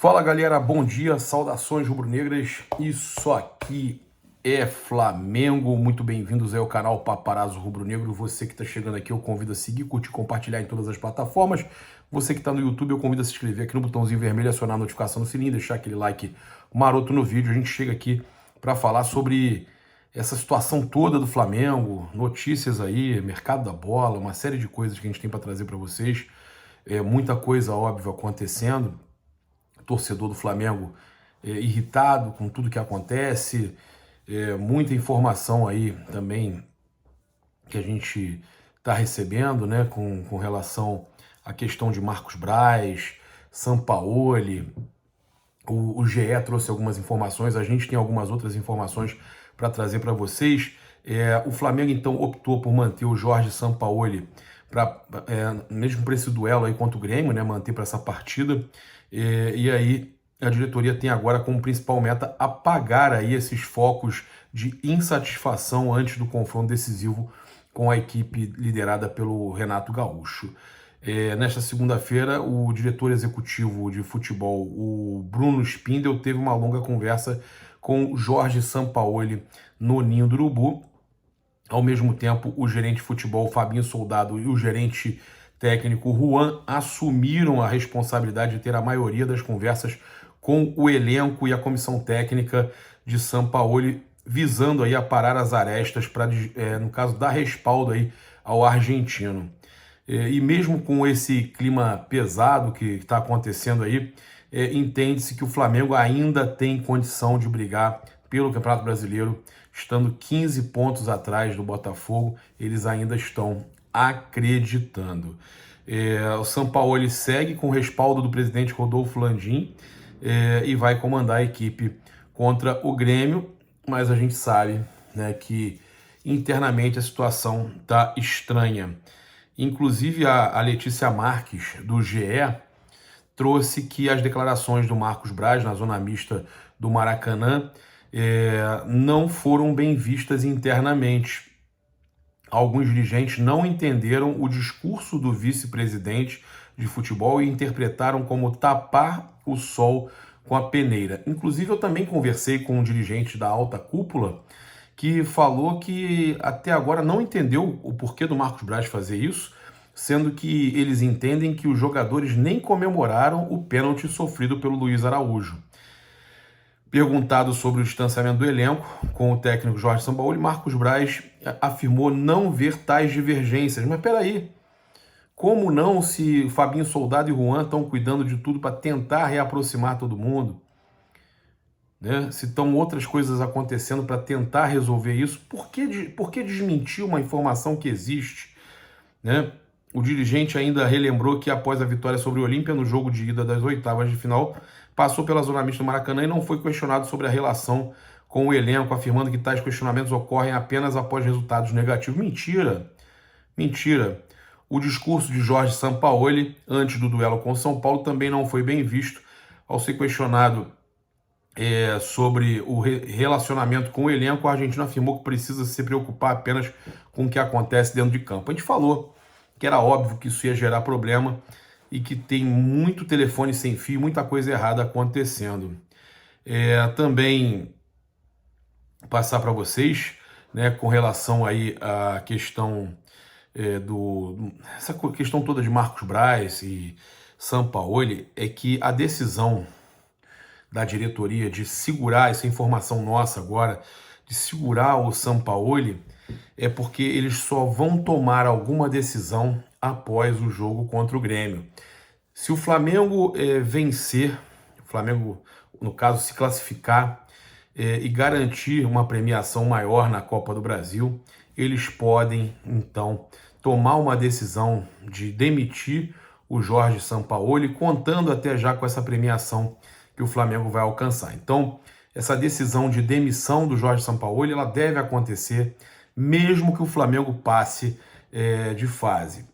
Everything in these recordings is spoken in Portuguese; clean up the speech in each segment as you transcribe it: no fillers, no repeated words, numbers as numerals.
Fala galera, bom dia, saudações rubro-negras, isso aqui é Flamengo, muito bem-vindos aí ao canal Paparazzo Rubro-Negro. Você que está chegando aqui eu convido a seguir, curtir, compartilhar em todas as plataformas. Você que está no YouTube eu convido a se inscrever aqui no botãozinho vermelho, acionar a notificação no sininho, deixar aquele like maroto no vídeo. A gente chega aqui para falar sobre essa situação toda do Flamengo, notícias aí, mercado da bola, uma série de coisas que a gente tem para trazer para vocês. Muita coisa óbvia acontecendo. Torcedor do Flamengo irritado com tudo que acontece, muita informação aí também que a gente está recebendo, né, com relação à questão de Marcos Braz, Sampaoli. O GE trouxe algumas informações, a gente tem algumas outras informações para trazer para vocês. O Flamengo então optou por manter o Jorge Sampaoli mesmo para esse duelo aí contra o Grêmio, né, manter para essa partida. E aí a diretoria tem agora como principal meta apagar aí esses focos de insatisfação antes do confronto decisivo com a equipe liderada pelo Renato Gaúcho. Nesta segunda-feira, o diretor executivo de futebol, o Bruno Spindel, teve uma longa conversa com Jorge Sampaoli no Ninho do Urubu. Ao mesmo tempo, o gerente de futebol, Fabinho Soldado, e o gerente técnico, Juan, assumiram a responsabilidade de ter a maioria das conversas com o elenco e a comissão técnica de Sampaoli, visando aí aparar as arestas para, no caso, dar respaldo aí ao argentino. E mesmo com esse clima pesado que está acontecendo aí, entende-se que o Flamengo ainda tem condição de brigar pelo Campeonato Brasileiro, estando 15 pontos atrás do Botafogo. Eles ainda estão acreditando. O Sampaoli segue com o respaldo do presidente Rodolfo Landim e vai comandar a equipe contra o Grêmio, mas a gente sabe, né, que internamente a situação está estranha. Inclusive a Letícia Marques, do GE, trouxe que as declarações do Marcos Braz na zona mista do Maracanã não foram bem vistas internamente. Alguns dirigentes não entenderam o discurso do vice-presidente de futebol e interpretaram como tapar o sol com a peneira. Inclusive, eu também conversei com um dirigente da alta cúpula que falou que até agora não entendeu o porquê do Marcos Braz fazer isso, sendo que eles entendem que os jogadores nem comemoraram o pênalti sofrido pelo Luiz Araújo. Perguntado sobre o distanciamento do elenco com o técnico Jorge Sampaoli, Marcos Braz afirmou não ver tais divergências. Mas peraí, como não, se o Fabinho Soldado e o Juan estão cuidando de tudo para tentar reaproximar todo mundo? Né? Se estão outras coisas acontecendo para tentar resolver isso, por que desmentir uma informação que existe? Né? O dirigente ainda relembrou que após a vitória sobre o Olímpia no jogo de ida das oitavas de final, passou pela zona mista do Maracanã e não foi questionado sobre a relação com o elenco, afirmando que tais questionamentos ocorrem apenas após resultados negativos. Mentira! Mentira! O discurso de Jorge Sampaoli antes do duelo com o São Paulo também não foi bem visto. Ao ser questionado sobre o relacionamento com o elenco, o argentino afirmou que precisa se preocupar apenas com o que acontece dentro de campo. A gente falou que era óbvio que isso ia gerar problema e que tem muito telefone sem fio, muita coisa errada acontecendo. Também passar para vocês, né, com relação aí à questão essa questão toda de Marcos Braz e Sampaoli, é que a decisão da diretoria de segurar essa informação nossa agora, de segurar o Sampaoli, é porque eles só vão tomar alguma decisão após o jogo contra o Grêmio. Se o Flamengo vencer, o Flamengo, no caso, se classificar e garantir uma premiação maior na Copa do Brasil, eles podem, então, tomar uma decisão de demitir o Jorge Sampaoli, contando até já com essa premiação que o Flamengo vai alcançar. Então, essa decisão de demissão do Jorge Sampaoli, ela deve acontecer mesmo que o Flamengo passe de fase.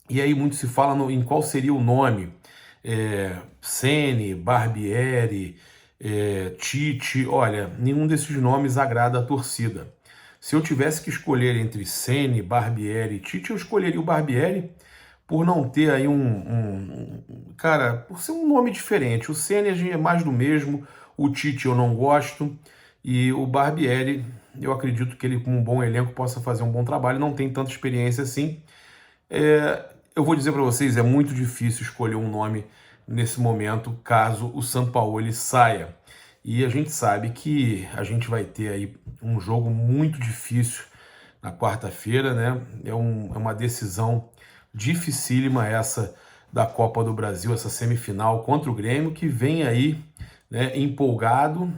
E aí muito se fala em qual seria o nome. Ceni, Barbieri, Tite. Olha, nenhum desses nomes agrada a torcida. Se eu tivesse que escolher entre Ceni, Barbieri e Tite, eu escolheria o Barbieri, por não ter aí cara, por ser um nome diferente. O Ceni é mais do mesmo, o Tite eu não gosto, e o Barbieri, eu acredito que ele, com um bom elenco, possa fazer um bom trabalho. Não tem tanta experiência assim. Eu vou dizer para vocês, é muito difícil escolher um nome nesse momento, caso o Sampaoli saia. E a gente sabe que a gente vai ter aí um jogo muito difícil na quarta-feira, né? É uma decisão dificílima essa da Copa do Brasil, essa semifinal contra o Grêmio, que vem aí, né, empolgado.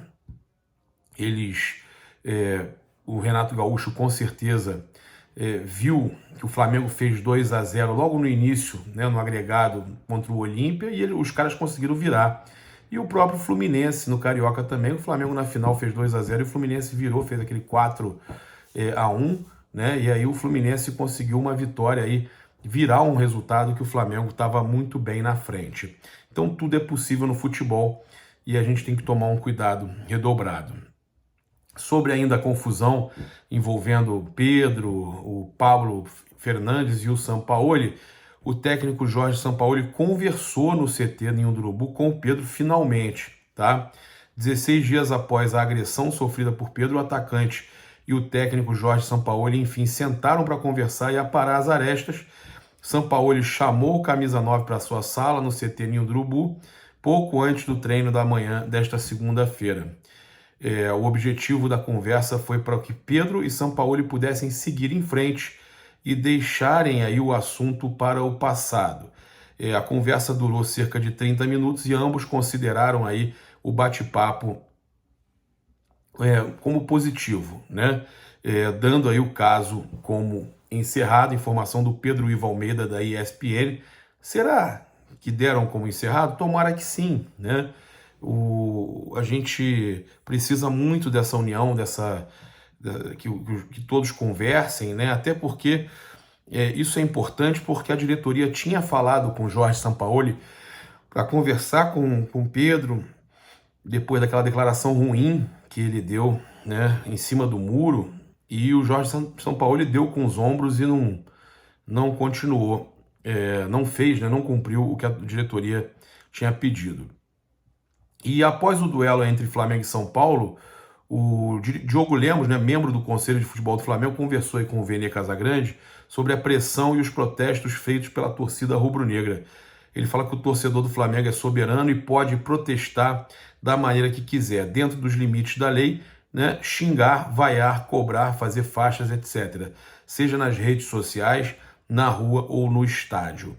O Renato Gaúcho com certeza viu que o Flamengo fez 2-0 logo no início, né, no agregado contra o Olímpia, e os caras conseguiram virar. E o próprio Fluminense no Carioca também, o Flamengo na final fez 2-0 e o Fluminense virou, fez aquele 4-1, né? E aí o Fluminense conseguiu uma vitória aí, virar um resultado que o Flamengo estava muito bem na frente. Então tudo é possível no futebol e a gente tem que tomar um cuidado redobrado. Sobre ainda a confusão envolvendo o Pedro, o Pablo Fernandes e o Sampaoli, o técnico Jorge Sampaoli conversou no CT Ninho do Urubu com o Pedro finalmente, tá? 16 dias após a agressão sofrida por Pedro, o atacante e o técnico Jorge Sampaoli, enfim, sentaram para conversar e aparar as arestas. Sampaoli chamou o camisa 9 para sua sala no CT Ninho do Urubu, pouco antes do treino da manhã desta segunda-feira. O objetivo da conversa foi para que Pedro e Sampaoli pudessem seguir em frente e deixarem aí o assunto para o passado. A conversa durou cerca de 30 minutos e ambos consideraram aí o bate-papo como positivo, né? Dando aí o caso como encerrado. Informação do Pedro Ivo Almeida da ESPN. Será que deram como encerrado? Tomara que sim, né? A gente precisa muito dessa união, que todos conversem, né? Até porque isso é importante, porque a diretoria tinha falado com o Jorge Sampaoli para conversar com Pedro depois daquela declaração ruim que ele deu, né, em cima do muro, e o Jorge Sampaoli deu com os ombros e não continuou, não fez, né, não cumpriu o que a diretoria tinha pedido. E após o duelo entre Flamengo e São Paulo, o Diogo Lemos, né, membro do Conselho de Futebol do Flamengo, conversou aí com o Vene Casagrande sobre a pressão e os protestos feitos pela torcida rubro-negra. Ele fala que o torcedor do Flamengo é soberano e pode protestar da maneira que quiser, dentro dos limites da lei, né, xingar, vaiar, cobrar, fazer faixas, etc. Seja nas redes sociais, na rua ou no estádio.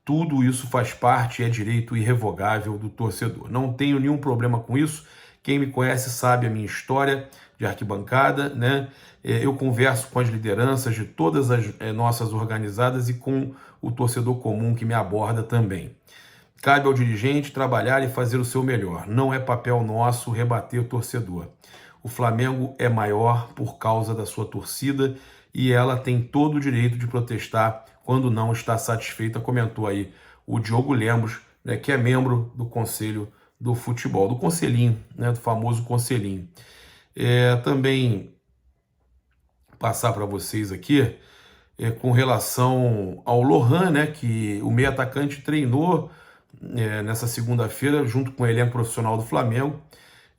Tudo isso faz parte e é direito irrevogável do torcedor. Não tenho nenhum problema com isso. Quem me conhece sabe a minha história de arquibancada, né? Eu converso com as lideranças de todas as nossas organizadas e com o torcedor comum que me aborda também. Cabe ao dirigente trabalhar e fazer o seu melhor. Não é papel nosso rebater o torcedor. O Flamengo é maior por causa da sua torcida e ela tem todo o direito de protestar quando não está satisfeita, comentou aí o Diogo Lemos, né, que é membro do Conselho do Futebol, do Conselhinho, né, do famoso Conselhinho. Também passar para vocês aqui com relação ao Lohan, né, que o meio atacante treinou nessa segunda-feira junto com o elenco profissional do Flamengo.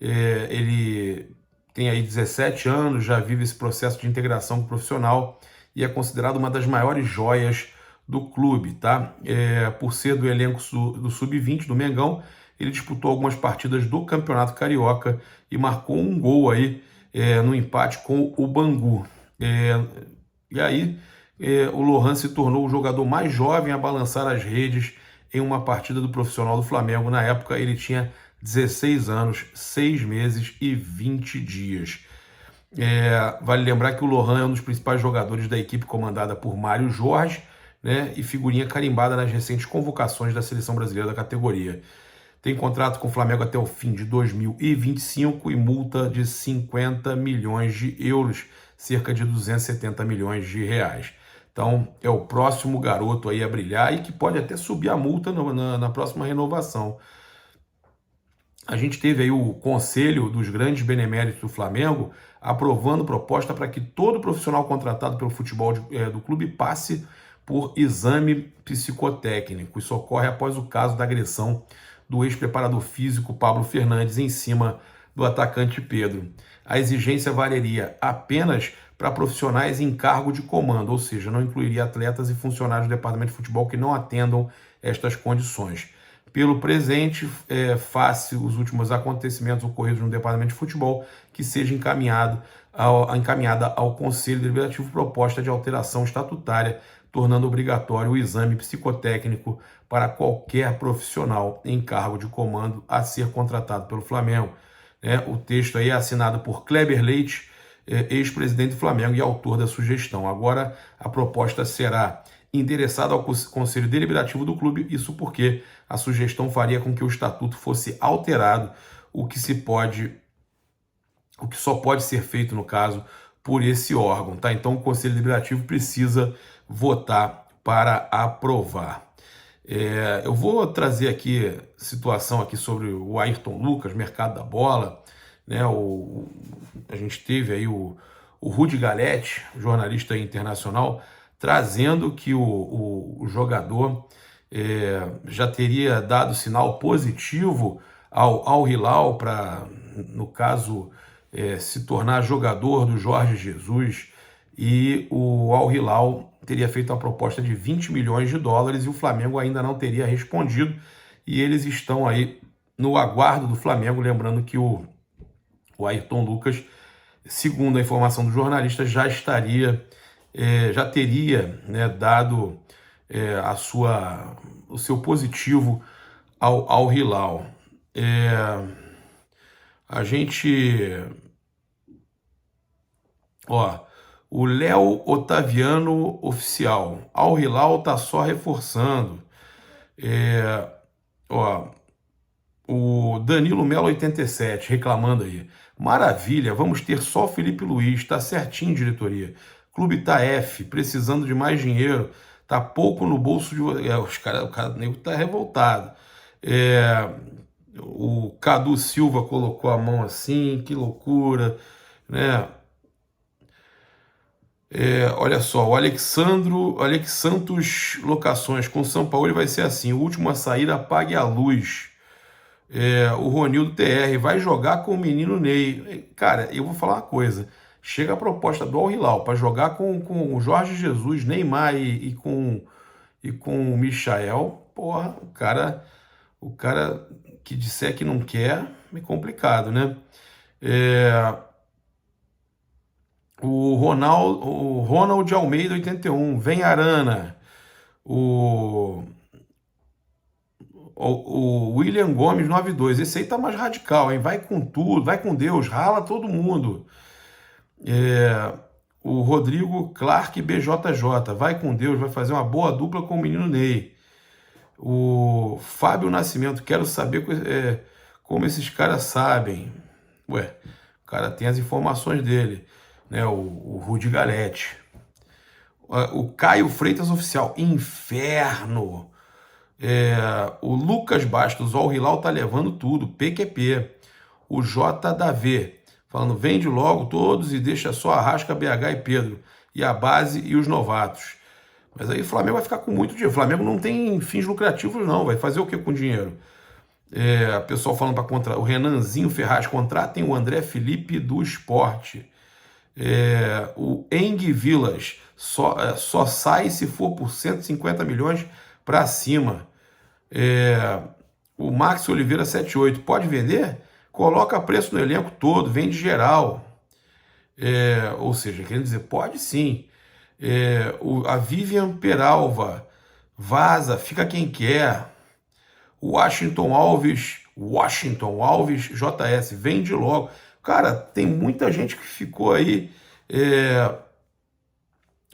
Ele tem aí 17 anos, já vive esse processo de integração profissional e é considerado uma das maiores joias do clube, tá? Por ser do elenco do Sub-20 do Mengão, ele disputou algumas partidas do Campeonato Carioca e marcou um gol aí no empate com o Bangu. E aí o Lohan se tornou o jogador mais jovem a balançar as redes em uma partida do profissional do Flamengo. Na época ele tinha 16 anos, 6 meses e 20 dias. Vale lembrar que o Lohan é um dos principais jogadores da equipe comandada por Mário Jorge, né, e figurinha carimbada nas recentes convocações da seleção brasileira da categoria. Tem contrato com o Flamengo até o fim de 2025 e multa de 50 milhões de euros, cerca de 270 milhões de reais. Então é o próximo garoto aí a brilhar e que pode até subir a multa na próxima renovação. A gente teve aí o Conselho dos Grandes Beneméritos do Flamengo aprovando proposta para que todo profissional contratado pelo futebol do clube passe por exame psicotécnico. Isso ocorre após o caso da agressão do ex-preparador físico Pablo Fernandes em cima do atacante Pedro. A exigência valeria apenas para profissionais em cargo de comando, ou seja, não incluiria atletas e funcionários do departamento de futebol que não atendam estas condições. Pelo presente, face os últimos acontecimentos ocorridos no departamento de futebol, que seja encaminhada ao Conselho Deliberativo proposta de alteração estatutária, tornando obrigatório o exame psicotécnico para qualquer profissional em cargo de comando a ser contratado pelo Flamengo. O texto aí é assinado por Kleber Leite, ex-presidente do Flamengo e autor da sugestão. Agora, a proposta será endereçada ao Conselho Deliberativo do clube, isso porque a sugestão faria com que o estatuto fosse alterado, o que só pode ser feito, no caso, por esse órgão, tá? Então, o Conselho Deliberativo precisa votar para aprovar. Eu vou trazer aqui situação aqui sobre o Ayrton Lucas, mercado da bola, né? A gente teve aí o Rudy Galetti, jornalista internacional, trazendo que o jogador já teria dado sinal positivo ao Al Hilal para, no caso, se tornar jogador do Jorge Jesus, e o Al Hilal teria feito uma proposta de 20 milhões de dólares e o Flamengo ainda não teria respondido, e eles estão aí no aguardo do Flamengo, lembrando que o Ayrton Lucas, segundo a informação do jornalista, já teria, né, dado o seu positivo ao Hilal. A gente... o Léo Otaviano Oficial. Al Hilal tá só reforçando. O Danilo Melo 87 reclamando aí. Maravilha, vamos ter só o Felipe Luiz, tá certinho, diretoria. Clube tá F, precisando de mais dinheiro, tá pouco no bolso de... o nego tá revoltado. O Cadu Silva colocou a mão assim, que loucura, né? Olha só, o Alex Santos Locações, com São Paulo vai ser assim, o último a sair apague a luz. O Ronildo TR vai jogar com o menino Ney. Cara, eu vou falar uma coisa, chega a proposta do Al Hilal para jogar com o Jorge Jesus, Neymar e com o Michael, porra, o cara que disser que não quer, é complicado, né? O Ronald Almeida 81, vem Arana. O William Gomes 92, esse aí tá mais radical, hein? Vai com tudo, vai com Deus, rala todo mundo. O Rodrigo Clark BJJ, vai com Deus, vai fazer uma boa dupla com o menino Ney. O Fábio Nascimento, quero saber como esses caras sabem. Ué, o cara tem as informações dele, né? O Rudy Galetti. O Caio Freitas Oficial, inferno. O Lucas Bastos, o Al Hilal tá levando tudo, PQP. O JW, falando, vende logo todos e deixa só Arrasca, BH e Pedro, e a base e os novatos. Mas aí o Flamengo vai ficar com muito dinheiro. O Flamengo não tem fins lucrativos, não. Vai fazer o que com dinheiro? Pessoal falando para contratar. O Renanzinho Ferraz, contratem o André Felipe do Esporte. O Eng Vilas, só sai se for por 150 milhões para cima. O Max Oliveira 78, pode vender? Coloca preço no elenco todo, vende geral. Ou seja, querendo dizer, pode sim. A Vivian Peralva, vaza, fica quem quer. O Washington Alves JS, vende logo. Cara, tem muita gente que ficou aí,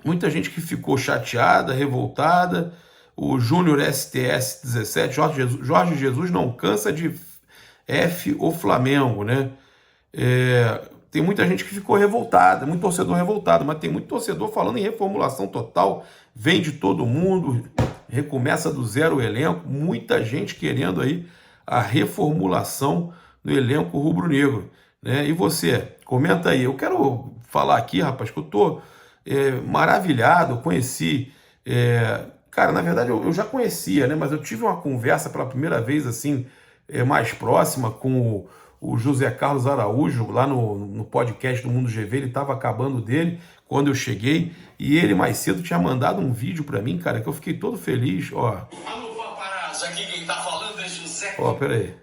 muita gente que ficou chateada, revoltada. O Júnior STS 17, Jorge Jesus não cansa de F o Flamengo, né? Tem muita gente que ficou revoltada, muito torcedor revoltado, mas tem muito torcedor falando em reformulação total, vende todo mundo, recomeça do zero o elenco, muita gente querendo aí a reformulação do elenco rubro-negro, né? E você, comenta aí. Eu quero falar aqui, rapaz, que eu tô maravilhado, conheci Cara, na verdade eu já conhecia, né? Mas eu tive uma conversa pela primeira vez, assim, mais próxima com o José Carlos Araújo, lá no podcast do Mundo GV. Ele estava acabando dele quando eu cheguei, e ele mais cedo tinha mandado um vídeo para mim, cara, que eu fiquei todo feliz, ó. Alô, paparazzo, aqui quem tá falando é José... Ó, peraí.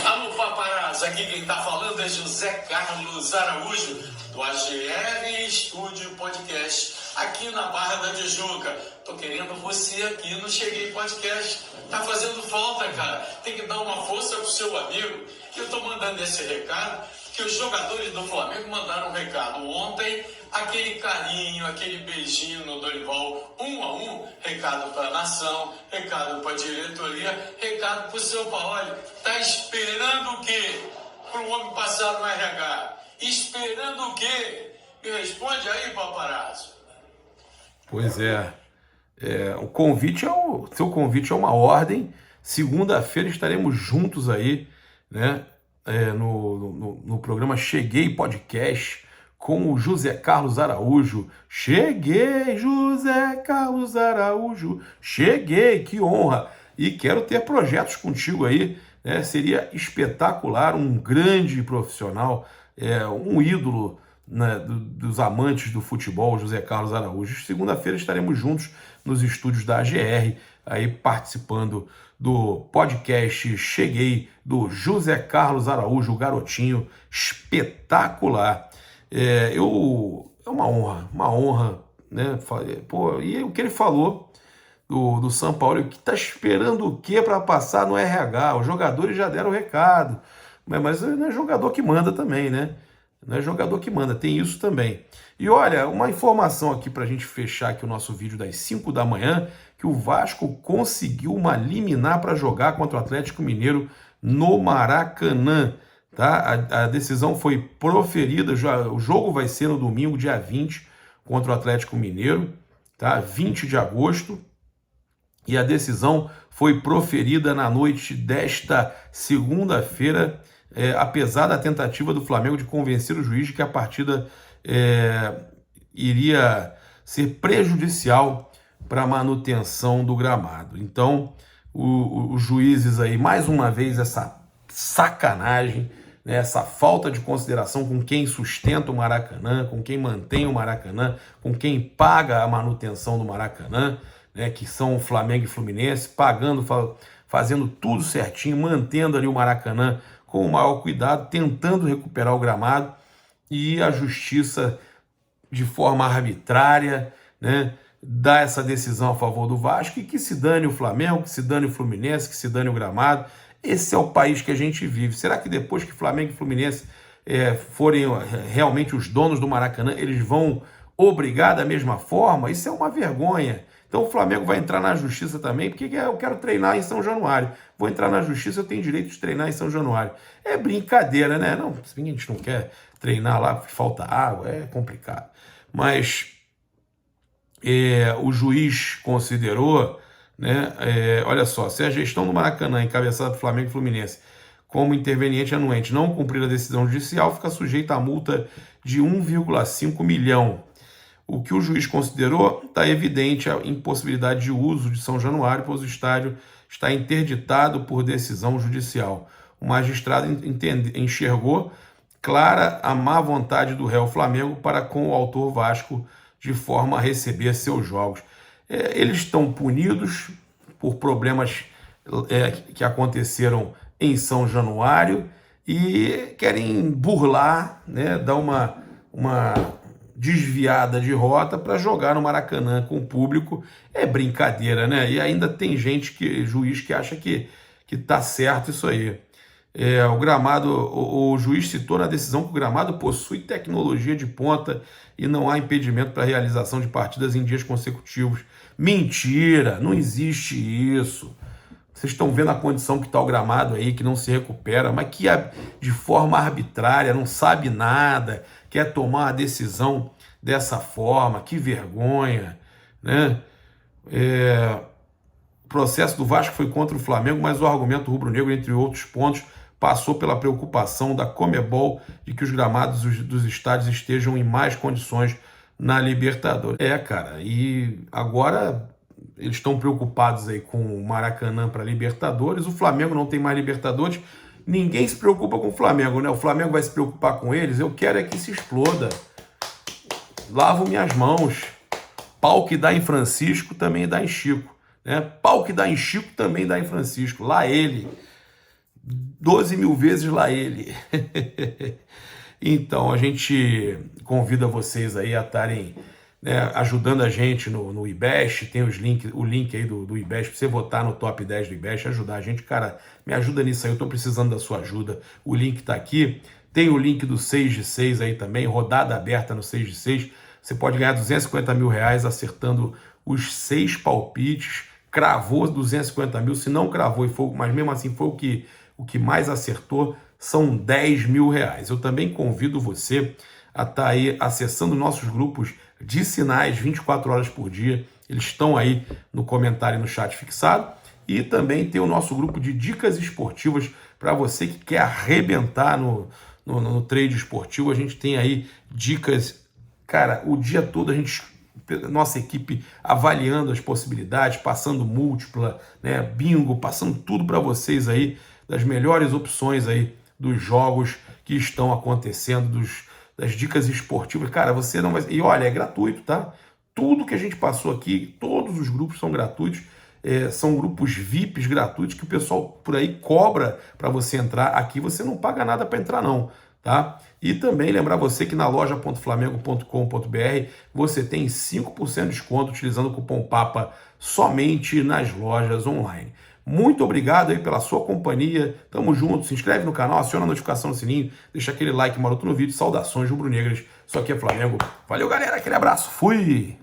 Alô, paparazzo, aqui quem tá falando é José Carlos Araújo, do AGR Estúdio Podcast, aqui na Barra da Tijuca. Tô querendo você aqui no Cheguei Podcast. Tá fazendo falta, cara. Tem que dar uma força pro seu amigo. Que eu tô mandando esse recado, que os jogadores do Flamengo mandaram um recado ontem, aquele carinho, aquele beijinho no Dorival, 1 a 1, recado pra nação, recado pra diretoria, recado pro seu Paulo. Tá esperando o quê? Pro homem passar no RH. Esperando o quê? Me responde aí, paparazzo. Pois é. O convite seu convite é uma ordem. Segunda-feira estaremos juntos aí, né? No programa Cheguei Podcast com o José Carlos Araújo. Cheguei, José Carlos Araújo. Cheguei, que honra! E quero ter projetos contigo aí, né? Seria espetacular, um grande profissional, um ídolo, né, dos amantes do futebol, José Carlos Araújo. Segunda-feira estaremos juntos nos estúdios da AGR, aí participando do podcast Cheguei, do José Carlos Araújo, o garotinho espetacular. É uma honra, né? Pô, e o que ele falou do São Paulo, que tá esperando o quê para passar no RH? Os jogadores já deram o recado, mas não é jogador que manda também, né? Não é jogador que manda, tem isso também. E olha, uma informação aqui para a gente fechar aqui o nosso vídeo das 5 da manhã, que o Vasco conseguiu uma liminar para jogar contra o Atlético Mineiro no Maracanã. Tá? A decisão foi proferida, o jogo vai ser no domingo, dia 20, contra o Atlético Mineiro, tá? 20 de agosto. E a decisão foi proferida na noite desta segunda-feira, apesar da tentativa do Flamengo de convencer o juiz de que a partida iria ser prejudicial para a manutenção do gramado. Então, os juízes aí, mais uma vez, essa sacanagem, né, essa falta de consideração com quem sustenta o Maracanã, com quem mantém o Maracanã, com quem paga a manutenção do Maracanã, né, que são o Flamengo e Fluminense, pagando, fazendo tudo certinho, mantendo ali o Maracanã com o maior cuidado, tentando recuperar o gramado, e a justiça, de forma arbitrária, né, dá essa decisão a favor do Vasco, e que se dane o Flamengo, que se dane o Fluminense, que se dane o gramado. Esse é o país que a gente vive. Será que depois que Flamengo e Fluminense forem realmente os donos do Maracanã, eles vão obrigar da mesma forma? Isso é uma vergonha. Então o Flamengo vai entrar na justiça também, porque eu quero treinar em São Januário. Vou entrar na justiça, eu tenho direito de treinar em São Januário. É brincadeira, né? Não, se a gente não quer treinar lá porque falta água, é complicado. Mas o juiz considerou, né? Olha só, se a gestão do Maracanã, encabeçada por Flamengo e Fluminense, como interveniente anuente, não cumprir a decisão judicial, fica sujeita a multa de 1,5 milhão. O que o juiz considerou, está evidente a impossibilidade de uso de São Januário, pois o estádio está interditado por decisão judicial. O magistrado enxergou clara a má vontade do réu Flamengo para com o autor Vasco, de forma a receber seus jogos. Eles estão punidos por problemas que aconteceram em São Januário e querem burlar, né, dar uma desviada de rota para jogar no Maracanã com o público. É brincadeira, né? E ainda tem juiz que acha que tá certo isso aí. O gramado, o juiz citou na decisão que o gramado possui tecnologia de ponta e não há impedimento para a realização de partidas em dias consecutivos. Mentira, não existe isso. Vocês estão vendo a condição que está o gramado aí, que não se recupera, mas que de forma arbitrária, não sabe nada, quer tomar uma decisão dessa forma. Que vergonha, né? O processo do Vasco foi contra o Flamengo, mas o argumento rubro-negro, entre outros pontos, passou pela preocupação da Conmebol de que os gramados dos estádios estejam em mais condições na Libertadores. Cara, e agora eles estão preocupados aí com o Maracanã para Libertadores. O Flamengo não tem mais Libertadores. Ninguém se preocupa com o Flamengo, né? O Flamengo vai se preocupar com eles. Eu quero é que se exploda. Lavo minhas mãos. Pau que dá em Francisco também dá em Chico, né? Pau que dá em Chico também dá em Francisco. Lá ele. 12 mil vezes lá ele. Então, a gente convida vocês aí a estarem, né, ajudando a gente no IBEST. Tem o link aí do IBEST para você votar no top 10 do IBEST, ajudar a gente. Cara, me ajuda nisso aí, eu estou precisando da sua ajuda. O link está aqui. Tem o link do 6 de 6 aí também, rodada aberta no 6 de 6. Você pode ganhar 250 mil reais acertando os 6 palpites. Cravou 250 mil, se não cravou, mas mesmo assim foi o que mais acertou, são 10 mil reais. Eu também convido você a estar aí acessando nossos grupos de sinais 24 horas por dia. Eles estão aí no comentário e no chat fixado. E também tem o nosso grupo de dicas esportivas para você que quer arrebentar no trade esportivo. A gente tem aí dicas, cara, o dia todo nossa equipe avaliando as possibilidades, passando múltipla, né, bingo, passando tudo para vocês aí, das melhores opções aí dos jogos que estão acontecendo, das dicas esportivas. Cara, você não vai... E olha, é gratuito, tá? Tudo que a gente passou aqui, todos os grupos são gratuitos, são grupos VIPs gratuitos que o pessoal por aí cobra para você entrar. Aqui você não paga nada para entrar não, tá? E também lembrar você que na loja.flamengo.com.br você tem 5% de desconto utilizando o cupom PAPA somente nas lojas online. Muito obrigado aí pela sua companhia, tamo junto, se inscreve no canal, aciona a notificação no sininho, deixa aquele like maroto no vídeo, saudações rubro-negras, isso aqui é Flamengo. Valeu galera, aquele abraço, fui!